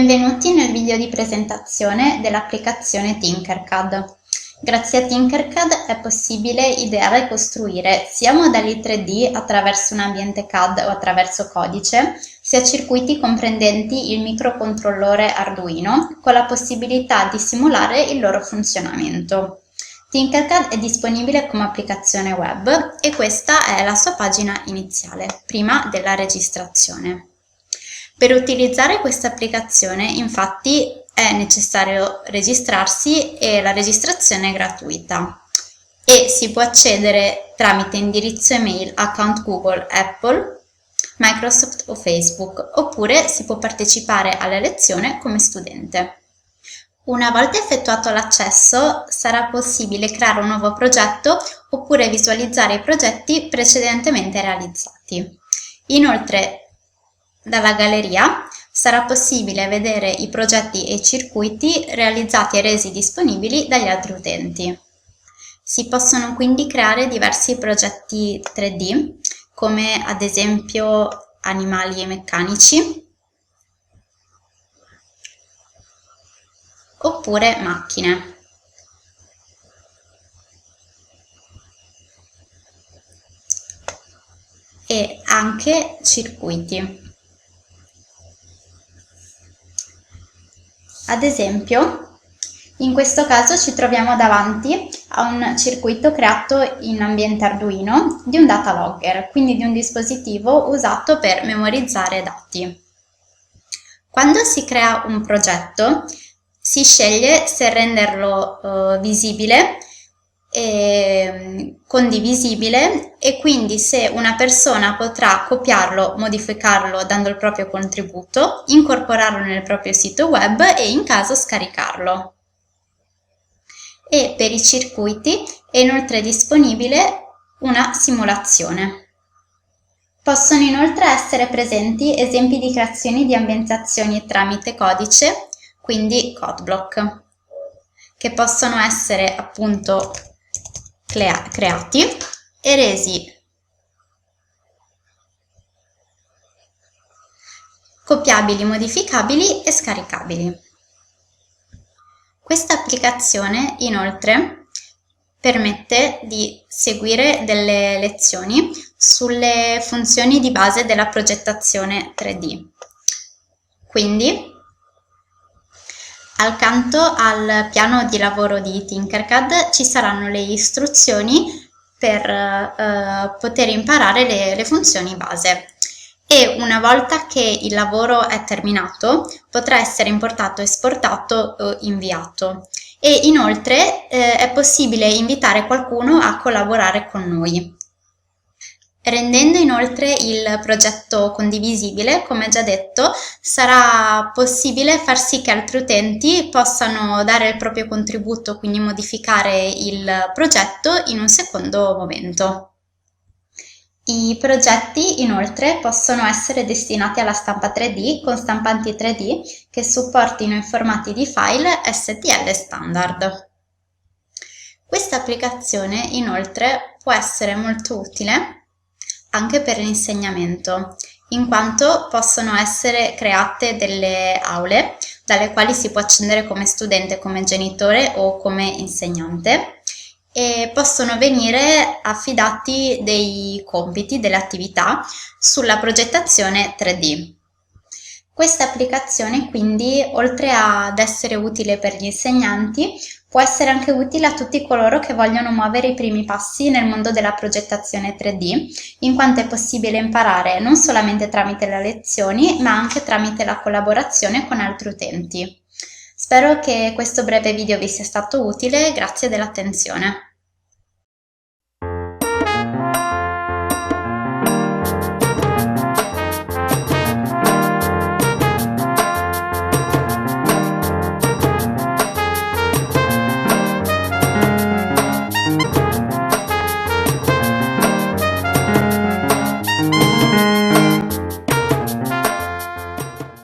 Benvenuti nel video di presentazione dell'applicazione Tinkercad. Grazie a Tinkercad è possibile ideare e costruire sia modelli 3D attraverso un ambiente CAD o attraverso codice, sia circuiti comprendenti il microcontrollore Arduino, con la possibilità di simulare il loro funzionamento. Tinkercad è disponibile come applicazione web e questa è la sua pagina iniziale, prima della registrazione. Per utilizzare questa applicazione, infatti, è necessario registrarsi e la registrazione è gratuita e si può accedere tramite indirizzo email, account Google, Apple, Microsoft o Facebook, oppure si può partecipare alla lezione come studente. Una volta effettuato l'accesso, sarà possibile creare un nuovo progetto oppure visualizzare i progetti precedentemente realizzati. Inoltre, dalla galleria sarà possibile vedere i progetti e i circuiti realizzati e resi disponibili dagli altri utenti. Si possono quindi creare diversi progetti 3D, come ad esempio animali meccanici, oppure macchine. E anche circuiti. Ad esempio, in questo caso ci troviamo davanti a un circuito creato in ambiente Arduino di un data logger, quindi di un dispositivo usato per memorizzare dati. Quando si crea un progetto, si sceglie se renderlo visibile e condivisibile e quindi se una persona potrà copiarlo, modificarlo dando il proprio contributo, incorporarlo nel proprio sito web e in caso scaricarlo. E per i circuiti è inoltre disponibile una simulazione. Possono inoltre essere presenti esempi di creazioni di ambientazioni tramite codice, quindi codeblock, che possono essere appunto creati e resi copiabili, modificabili e scaricabili. Questa applicazione inoltre permette di seguire delle lezioni sulle funzioni di base della progettazione 3D. Quindi, accanto al piano di lavoro di Tinkercad ci saranno le istruzioni per poter imparare le funzioni base e una volta che il lavoro è terminato potrà essere importato, esportato o inviato e inoltre è possibile invitare qualcuno a collaborare con noi. Rendendo inoltre il progetto condivisibile, come già detto, sarà possibile far sì che altri utenti possano dare il proprio contributo, quindi modificare il progetto in un secondo momento. I progetti inoltre possono essere destinati alla stampa 3D con stampanti 3D che supportino i formati di file STL standard. Questa applicazione inoltre può essere molto utile anche per l'insegnamento, in quanto possono essere create delle aule dalle quali si può accedere come studente, come genitore o come insegnante e possono venire affidati dei compiti, delle attività sulla progettazione 3D. Questa applicazione quindi, oltre ad essere utile per gli insegnanti, può essere anche utile a tutti coloro che vogliono muovere i primi passi nel mondo della progettazione 3D, in quanto è possibile imparare non solamente tramite le lezioni, ma anche tramite la collaborazione con altri utenti. Spero che questo breve video vi sia stato utile, grazie dell'attenzione.